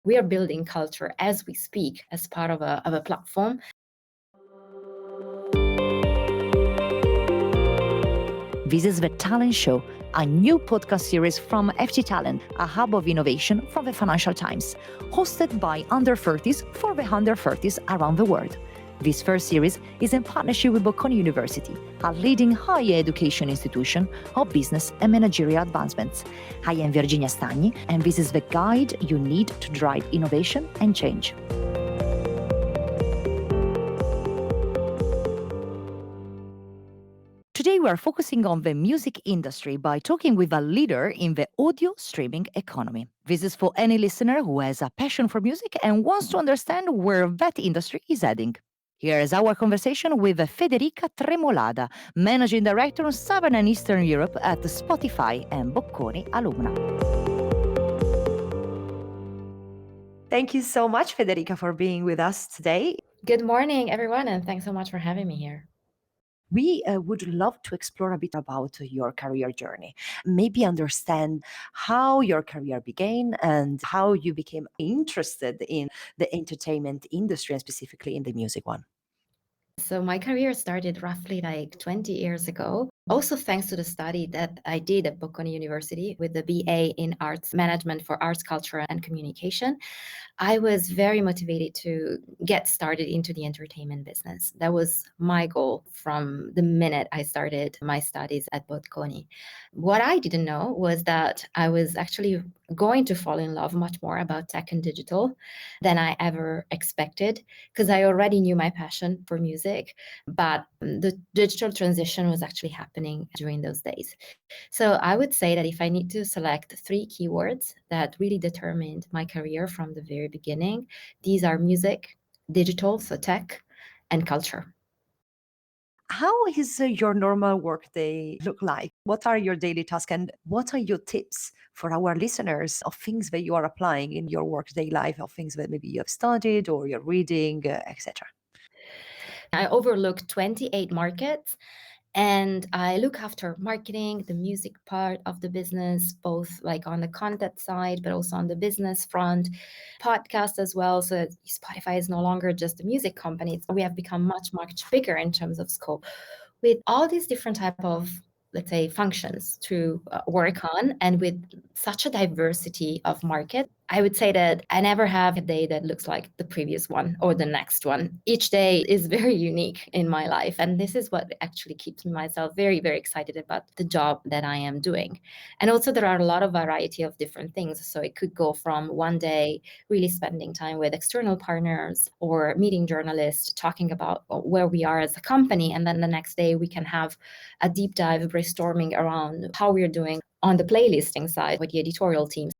We are building culture as we speak as part of a platform. This is The Talent Show, a new podcast series from FT Talent, a hub of innovation from the Financial Times, hosted by under 30s for the under 30s around the world. This first series is in partnership with Bocconi University, a leading higher education institution of business and managerial advancements. I am Virginia Stagni, and this is the guide you need to drive innovation and change. Today, we are focusing on the music industry by talking with a leader in the audio streaming economy. This is for any listener who has a passion for music and wants to understand where that industry is heading. Here is our conversation with Federica Tremolada, Managing Director in Southern and Eastern Europe at Spotify and Bocconi alumna. Thank you so much, Federica, for being with us today. Good morning, everyone, and thanks so much for having me here. We would love to explore a bit about your career journey, maybe understand how your career began and how you became interested in the entertainment industry and specifically in the music one. So my career started roughly like 20 years ago. Also, thanks to the study that I did at Bocconi University with the BA in Arts Management for Arts, Culture, and Communication, I was very motivated to get started into the entertainment business. That was my goal from the minute I started my studies at Bocconi. What I didn't know was that I was actually going to fall in love much more about tech and digital than I ever expected, because I already knew my passion for music, but the digital transition was actually happening during those days. So I would say that if I need to select 3 keywords that really determined my career from the very beginning, these are music, digital, so tech, and culture. How is your normal workday look like? What are your daily tasks and what are your tips for our listeners of things that you are applying in your workday life, of things that maybe you have studied or you're reading, etc.? I overlook 28 markets and I look after marketing, the music part of the business, both like on the content side, but also on the business front, podcast as well. So Spotify is no longer just a music company. We have become much, much bigger in terms of scope with all these different type of, let's say, functions to work on. And with such a diversity of market, I would say that I never have a day that looks like the previous one or the next one. Each day is very unique in my life. And this is what actually keeps myself very, very excited about the job that I am doing. And also there are a lot of variety of different things. So it could go from one day really spending time with external partners or meeting journalists, talking about where we are as a company. And then the next day we can have a deep dive brainstorming around how we're doing on the playlisting side with the editorial teams.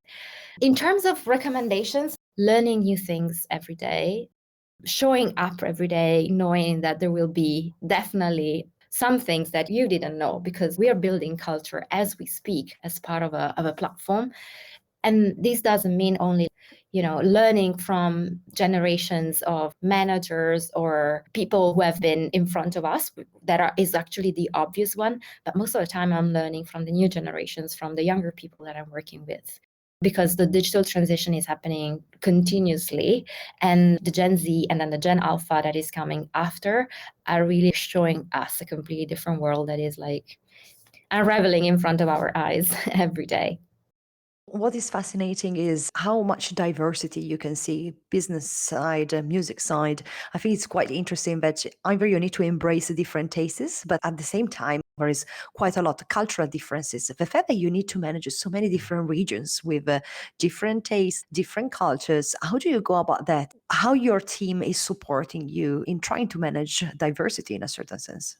In terms of recommendations, learning new things every day, showing up every day, knowing that there will be definitely some things that you didn't know, because we are building culture as we speak as part of a platform. And this doesn't mean only, learning from generations of managers or people who have been in front of us. Is actually the obvious one. But most of the time I'm learning from the new generations, from the younger people that I'm working with, because the digital transition is happening continuously, and the Gen Z and then the Gen Alpha that is coming after are really showing us a completely different world that is like unraveling in front of our eyes every day. What is fascinating is how much diversity you can see, business side, music side. I think it's quite interesting that either you need to embrace the different tastes, but at the same time, there is quite a lot of cultural differences. The fact that you need to manage so many different regions with different tastes, different cultures, how do you go about that? How your team is supporting you in trying to manage diversity in a certain sense?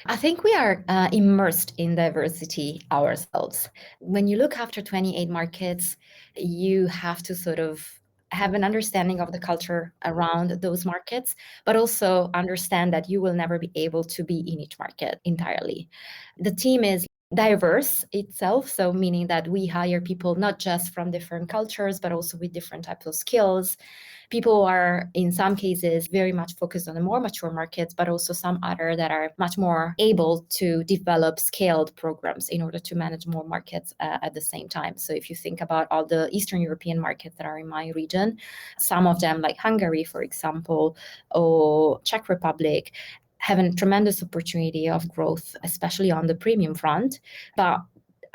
I think we are immersed in diversity ourselves. When you look after 28 markets, you have to sort of have an understanding of the culture around those markets, but also understand that you will never be able to be in each market entirely. The team is diverse itself. So meaning that we hire people not just from different cultures, but also with different types of skills. People are, in some cases, very much focused on the more mature markets, but also some other that are much more able to develop scaled programs in order to manage more markets at the same time. So if you think about all the Eastern European markets that are in my region, some of them like Hungary, for example, or Czech Republic, have a tremendous opportunity of growth, especially on the premium front. But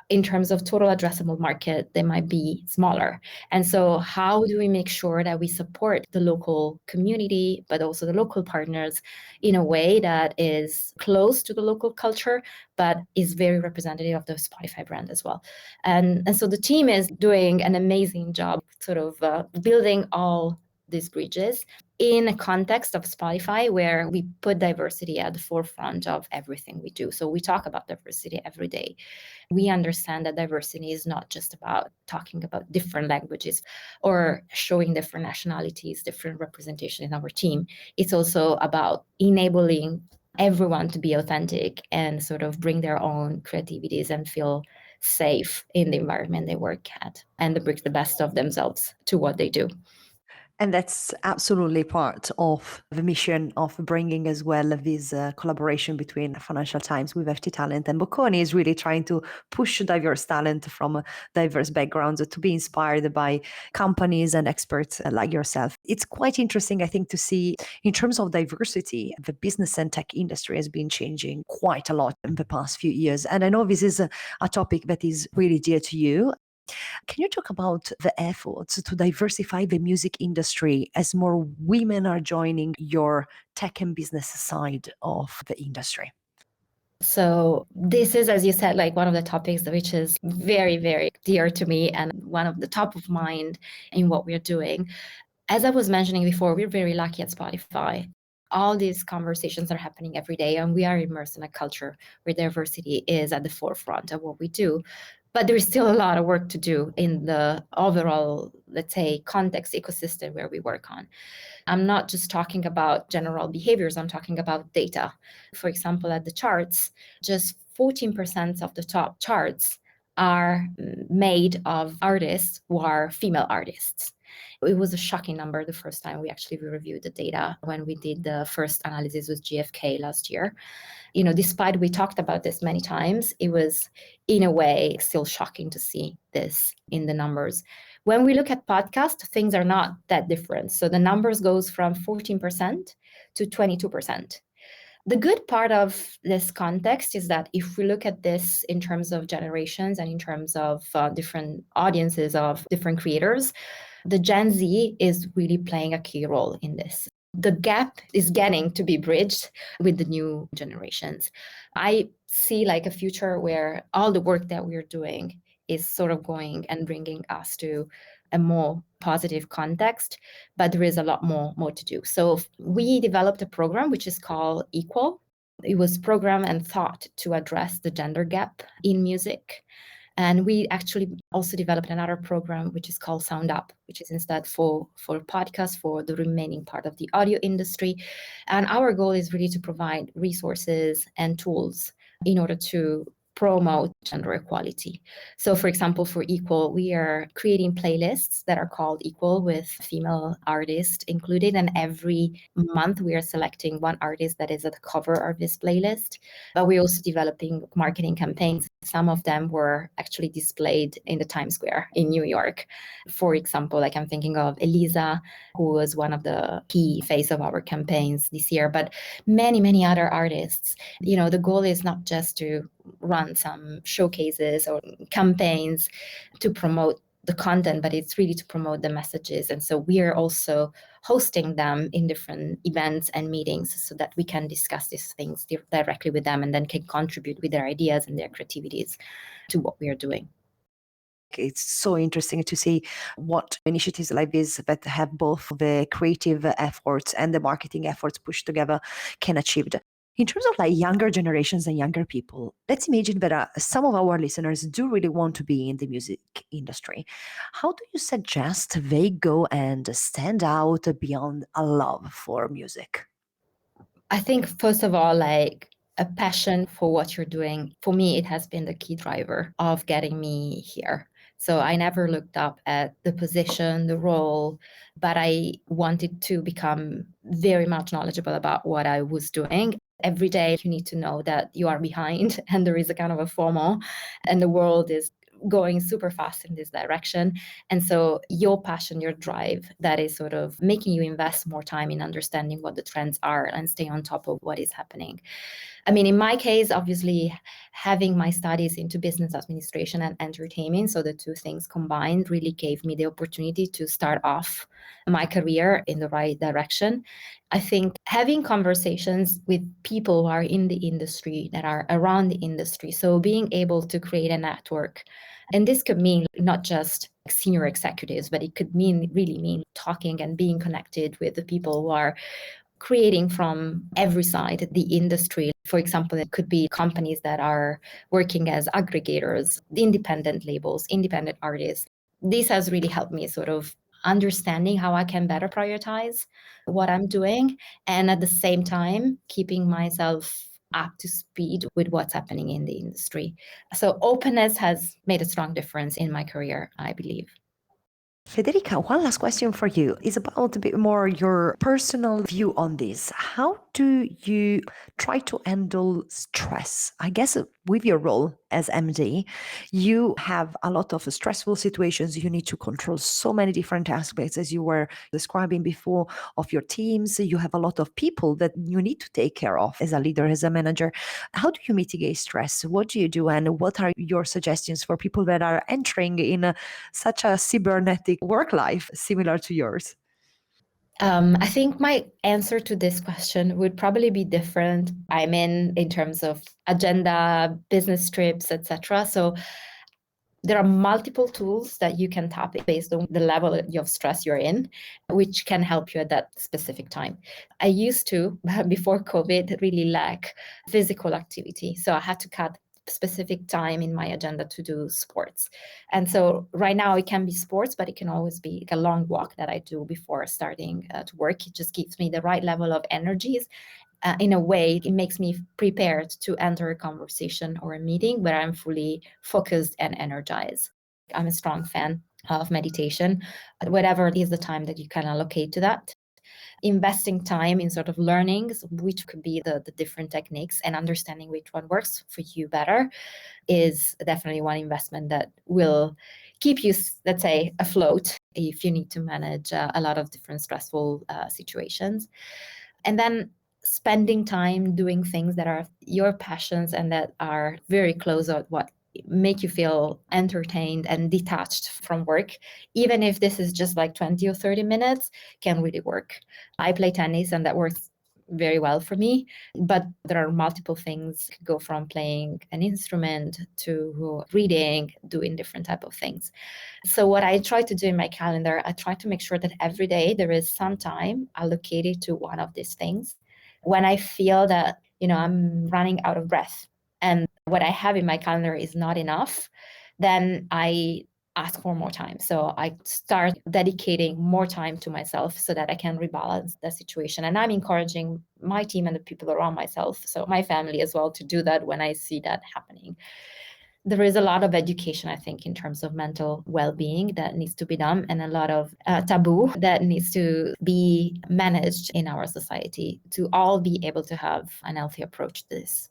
in terms of total addressable market, they might be smaller. And so how do we make sure that we support the local community, but also the local partners in a way that is close to the local culture, but is very representative of the Spotify brand as well? And so the team is doing an amazing job sort of building all these bridges in a context of Spotify where we put diversity at the forefront of everything we do. So we talk about diversity every day. We understand that diversity is not just about talking about different languages or showing different nationalities, different representation in our team. It's also about enabling everyone to be authentic and sort of bring their own creativities and feel safe in the environment they work at and bring the best of themselves to what they do. And that's absolutely part of the mission of bringing as well this collaboration between Financial Times with FT Talent and Bocconi is really trying to push diverse talent from diverse backgrounds to be inspired by companies and experts like yourself. It's quite interesting, I think, to see in terms of diversity, the business and tech industry has been changing quite a lot in the past few years. And I know this is a topic that is really dear to you. Can you talk about the efforts to diversify the music industry as more women are joining your tech and business side of the industry? So this is, as you said, like one of the topics which is very, very dear to me and one of the top of mind in what we're doing. As I was mentioning before, we're very lucky at Spotify. All these conversations are happening every day, and we are immersed in a culture where diversity is at the forefront of what we do. But there's still a lot of work to do in the overall, let's say, context ecosystem where we work on. I'm not just talking about general behaviors, I'm talking about data. For example, at the charts, just 14% of the top charts are made of artists who are female artists. It was a shocking number the first time we actually reviewed the data when we did the first analysis with GfK last year. Despite we talked about this many times, it was in a way still shocking to see this in the numbers. When we look at podcasts, things are not that different. So the numbers goes from 14% to 22%. The good part of this context is that if we look at this in terms of generations and in terms of different audiences of different creators, the Gen Z is really playing a key role in this. The gap is getting to be bridged with the new generations. I see like a future where all the work that we're doing is sort of going and bringing us to a more positive context, but there is a lot more to do. So we developed a program which is called Equal. It was programmed and thought to address the gender gap in music. And we actually also developed another program which is called Sound Up, which is instead for podcasts, for the remaining part of the audio industry. And our goal is really to provide resources and tools in order to promote gender equality. So for example, for Equal, we are creating playlists that are called Equal with female artists included. And every month we are selecting one artist that is at the cover of this playlist. But we're also developing marketing campaigns. Some of them were actually displayed in the Times Square in New York. For example, like I'm thinking of Elisa, who was one of the key face of our campaigns this year, but many, many other artists. The goal is not just to run some showcases or campaigns to promote the content, but it's really to promote the messages. And so we are also hosting them in different events and meetings so that we can discuss these things directly with them and then can contribute with their ideas and their creativities to what we are doing. It's so interesting to see what initiatives like this that have both the creative efforts and the marketing efforts pushed together can achieve. In terms of like younger generations and younger people, let's imagine that some of our listeners do really want to be in the music industry. How do you suggest they go and stand out beyond a love for music? I think, first of all, like a passion for what you're doing. For me, it has been the key driver of getting me here. So I never looked up at the position, the role, but I wanted to become very much knowledgeable about what I was doing. Every day, you need to know that you are behind and there is a kind of a FOMO, and the world is going super fast in this direction. And so your passion, your drive, that is sort of making you invest more time in understanding what the trends are and stay on top of what is happening. I mean, in my case, obviously, having my studies into business administration and entertainment, so the two things combined, really gave me the opportunity to start off my career in the right direction. I think having conversations with people who are in the industry, that are around the industry, so being able to create a network, and this could mean not just senior executives, but it could really mean talking and being connected with the people who are creating from every side the industry. For example, it could be companies that are working as aggregators, independent labels, independent artists. This has really helped me sort of understanding how I can better prioritize what I'm doing, and at the same time keeping myself up to speed with what's happening in the industry. So openness has made a strong difference in my career, I believe. Federica, one last question for you is about a bit more your personal view on this. How do you try to handle stress? I guess with your role as MD, you have a lot of stressful situations. You need to control so many different aspects, as you were describing before, of your teams. You have a lot of people that you need to take care of as a leader, as a manager. How do you mitigate stress? What do you do? And what are your suggestions for people that are entering in such a cybernetic work life similar to yours? I think my answer to this question would probably be different. I'm in terms of agenda, business trips, etc. So there are multiple tools that you can tap based on the level of stress you're in, which can help you at that specific time. I used to, before COVID, really lack physical activity. So I had to cut specific time in my agenda to do sports. And so right now it can be sports, but it can always be a long walk that I do before starting to work. It just gives me the right level of energies. In a way, it makes me prepared to enter a conversation or a meeting where I'm fully focused and energized. I'm a strong fan of meditation, whatever is the time that you can allocate to that. Investing time in sort of learnings, which could be the different techniques, and understanding which one works for you better is definitely one investment that will keep you, let's say, afloat if you need to manage a lot of different stressful situations. And then spending time doing things that are your passions and that are very close to what make you feel entertained and detached from work, even if this is just like 20 or 30 minutes, can really work. I play tennis and that works very well for me, but there are multiple things. Go from playing an instrument to reading, doing different type of things. So what I try to do in my calendar, I try to make sure that every day there is some time allocated to one of these things. When I feel that, I'm running out of breath and what I have in my calendar is not enough, then I ask for more time. So I start dedicating more time to myself so that I can rebalance the situation. And I'm encouraging my team and the people around myself, so my family as well, to do that when I see that happening. There is a lot of education, I think, in terms of mental well-being that needs to be done, and a lot of taboo that needs to be managed in our society to all be able to have an healthy approach to this.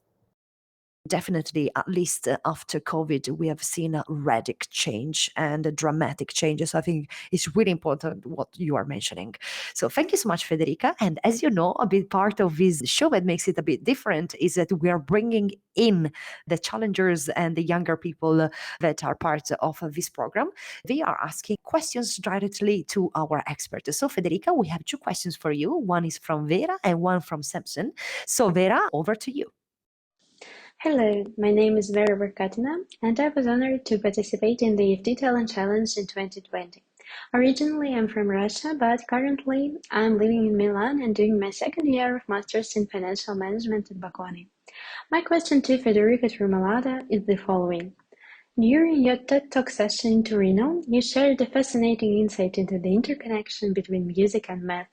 Definitely, at least after COVID, we have seen a radical change and a dramatic changes. So I think it's really important what you are mentioning. So thank you so much, Federica. And as you know, a big part of this show that makes it a bit different is that we are bringing in the challengers and the younger people that are part of this program. They are asking questions directly to our experts. So Federica, we have two questions for you. One is from Vera and one from Samson. So Vera, over to you. Hello, my name is Vera Verkatina, and I was honored to participate in the FD Talent Challenge in 2020. Originally, I'm from Russia, but currently I'm living in Milan and doing my second year of Masters in Financial Management at Bocconi. My question to Federica Tremolada is the following. During your TED Talk session in Torino, you shared a fascinating insight into the interconnection between music and math.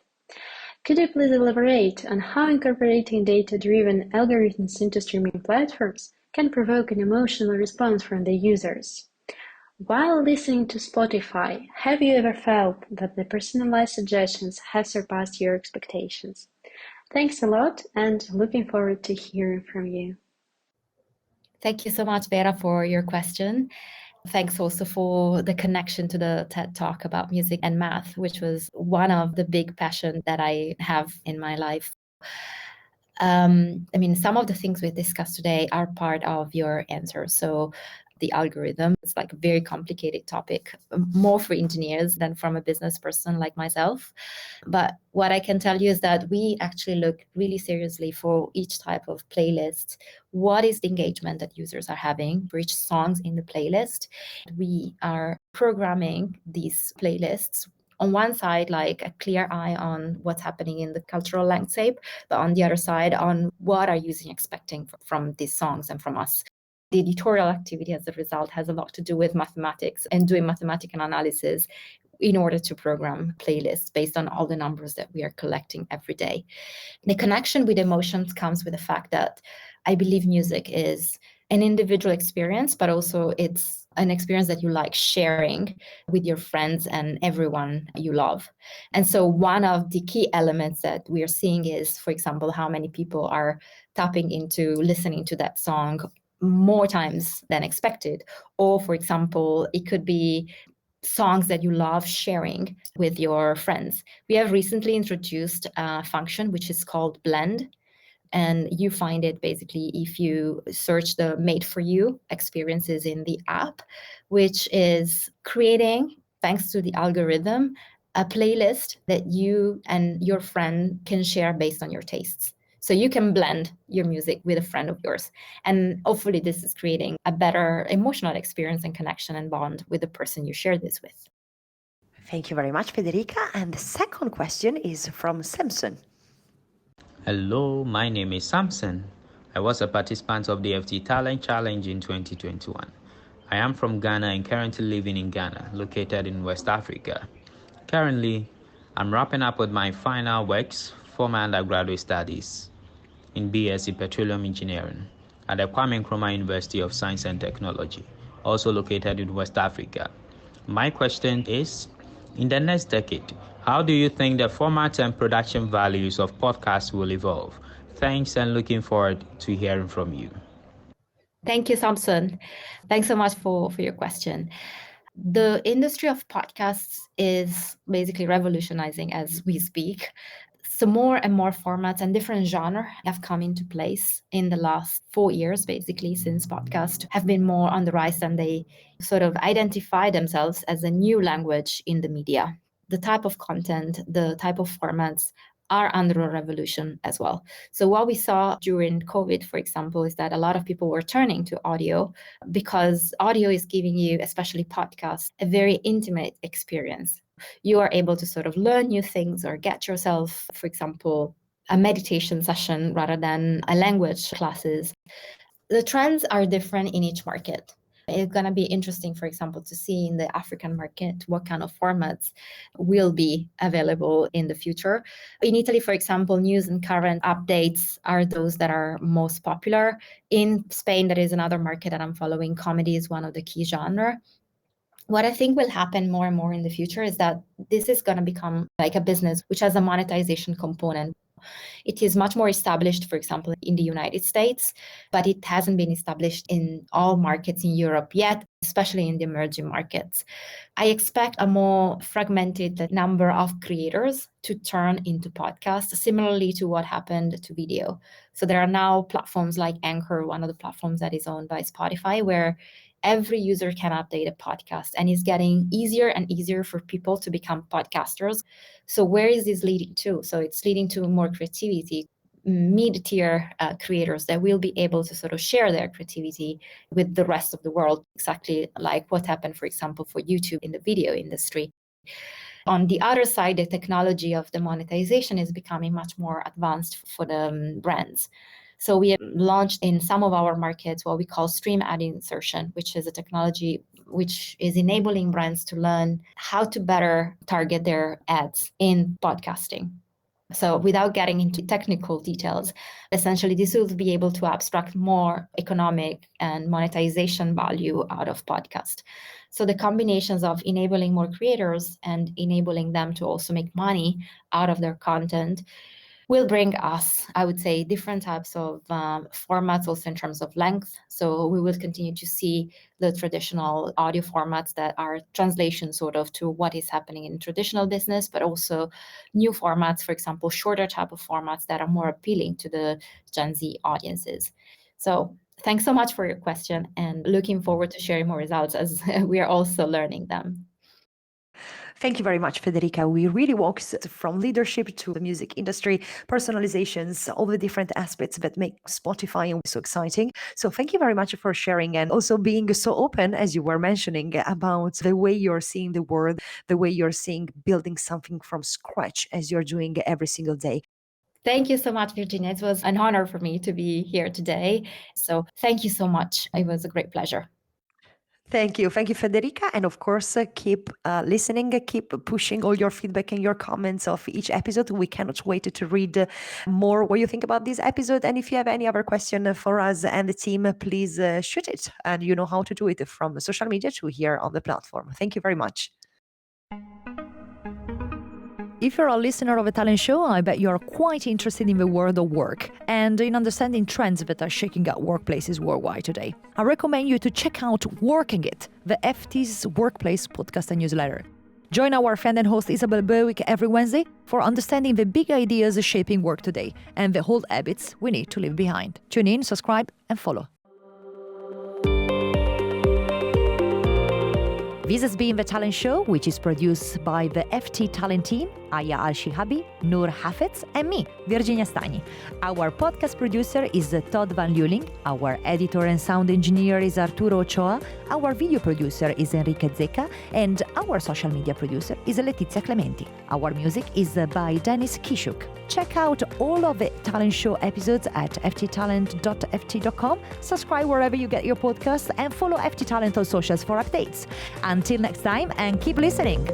Could you please elaborate on how incorporating data-driven algorithms into streaming platforms can provoke an emotional response from the users? While listening to Spotify, have you ever felt that the personalized suggestions have surpassed your expectations? Thanks a lot, and looking forward to hearing from you. Thank you so much, Vera, for your question. Thanks also for the connection to the TED Talk about music and math, which was one of the big passions that I have in my life. Some of the things we discussed today are part of your answer. So the algorithm is like a very complicated topic, more for engineers than from a business person like myself. But what I can tell you is that we actually look really seriously for each type of playlist. What is the engagement that users are having for each songs in the playlist? We are programming these playlists on one side, like a clear eye on what's happening in the cultural landscape, but on the other side, on what are users expecting from these songs and from us. The editorial activity as a result has a lot to do with mathematics and doing mathematical analysis in order to program playlists based on all the numbers that we are collecting every day. The connection with emotions comes with the fact that I believe music is an individual experience, but also it's an experience that you like sharing with your friends and everyone you love. And so one of the key elements that we are seeing is, for example, how many people are tapping into listening to that song more times than expected. Or, for example, it could be songs that you love sharing with your friends. We have recently introduced a function which is called Blend. And you find it basically if you search the Made for You experiences in the app, which is creating, thanks to the algorithm, a playlist that you and your friend can share based on your tastes. So you can blend your music with a friend of yours. And hopefully this is creating a better emotional experience and connection and bond with the person you share this with. Thank you very much, Federica. And the second question is from Samson. Hello, my name is Samson. I was a participant of the FT Talent Challenge in 2021. I am from Ghana and currently living in Ghana, located in West Africa. Currently, I'm wrapping up with my final works for my undergraduate studies in BSc Petroleum Engineering at the Kwame Nkrumah University of Science and Technology, also located in West Africa. My question is, in the next decade, how do you think the format and production values of podcasts will evolve? Thanks, and looking forward to hearing from you. Thank you, Samson. Thanks so much for your question. The industry of podcasts is basically revolutionizing as we speak. So more and more formats and different genres have come into place in the last 4 years, basically, since podcasts have been more on the rise and they sort of identify themselves as a new language in the media. The type of content, the type of formats are under a revolution as well. So what we saw during COVID, for example, is that a lot of people were turning to audio because audio is giving you, especially podcasts, a very intimate experience. You are able to sort of learn new things or get yourself, for example, a meditation session rather than a language classes. The trends are different in each market. It's going to be interesting, for example, to see in the African market what kind of formats will be available in the future. In Italy, for example, news and current updates are those that are most popular. In Spain, there is another market that I'm following. Comedy is one of the key genres. What I think will happen more and more in the future is that this is going to become like a business which has a monetization component. It is much more established, for example, in the United States, but it hasn't been established in all markets in Europe yet, especially in the emerging markets. I expect a more fragmented number of creators to turn into podcasts, similarly to what happened to video. So there are now platforms like Anchor, one of the platforms that is owned by Spotify, where every user can update a podcast, and it's getting easier and easier for people to become podcasters. So where is this leading to? So it's leading to more creativity, mid-tier creators that will be able to sort of share their creativity with the rest of the world, exactly like what happened, for example, for YouTube in the video industry. On the other side, the technology of the monetization is becoming much more advanced for the brands. So we have launched in some of our markets what we call stream ad insertion, which is a technology which is enabling brands to learn how to better target their ads in podcasting. So without getting into technical details, essentially this will be able to abstract more economic and monetization value out of podcast. So the combinations of enabling more creators and enabling them to also make money out of their content will bring us, I would say, different types of formats also in terms of length. So we will continue to see the traditional audio formats that are translation sort of to what is happening in traditional business, but also new formats, for example, shorter type of formats that are more appealing to the Gen Z audiences. So thanks so much for your question, and looking forward to sharing more results as we are also learning them. Thank you very much, Federica. We really walked from leadership to the music industry, personalizations, all the different aspects that make Spotify so exciting. So thank you very much for sharing and also being so open, as you were mentioning, about the way you're seeing the world, the way you're seeing building something from scratch as you're doing every single day. Thank you so much, Virginia. It was an honor for me to be here today. So thank you so much. It was a great pleasure. Thank you. Thank you, Federica. And of course, keep listening, keep pushing all your feedback and your comments of each episode. We cannot wait to read more what you think about this episode. And if you have any other question for us and the team, please shoot it. And you know how to do it from social media to here on the platform. Thank you very much. If you're a listener of a talent show, I bet you're quite interested in the world of work and in understanding trends that are shaking up workplaces worldwide today. I recommend you to check out Working It, the FT's workplace podcast and newsletter. Join our friend and host Isabel Berwick every Wednesday for understanding the big ideas shaping work today and the old habits we need to leave behind. Tune in, subscribe, and follow. This has been The Talent Show, which is produced by the FT Talent team, Aya Al-Shihabi, Noor Hafez, and me, Virginia Stagni. Our podcast producer is Todd Van Luling. Our editor and sound engineer is Arturo Ochoa. Our video producer is Enrique Zecca. And our social media producer is Letizia Clementi. Our music is by Dennis Kishuk. Check out all of the Talent Show episodes at fttalent.ft.com. Subscribe wherever you get your podcasts and follow FT Talent on socials for updates. Until next time, and keep listening.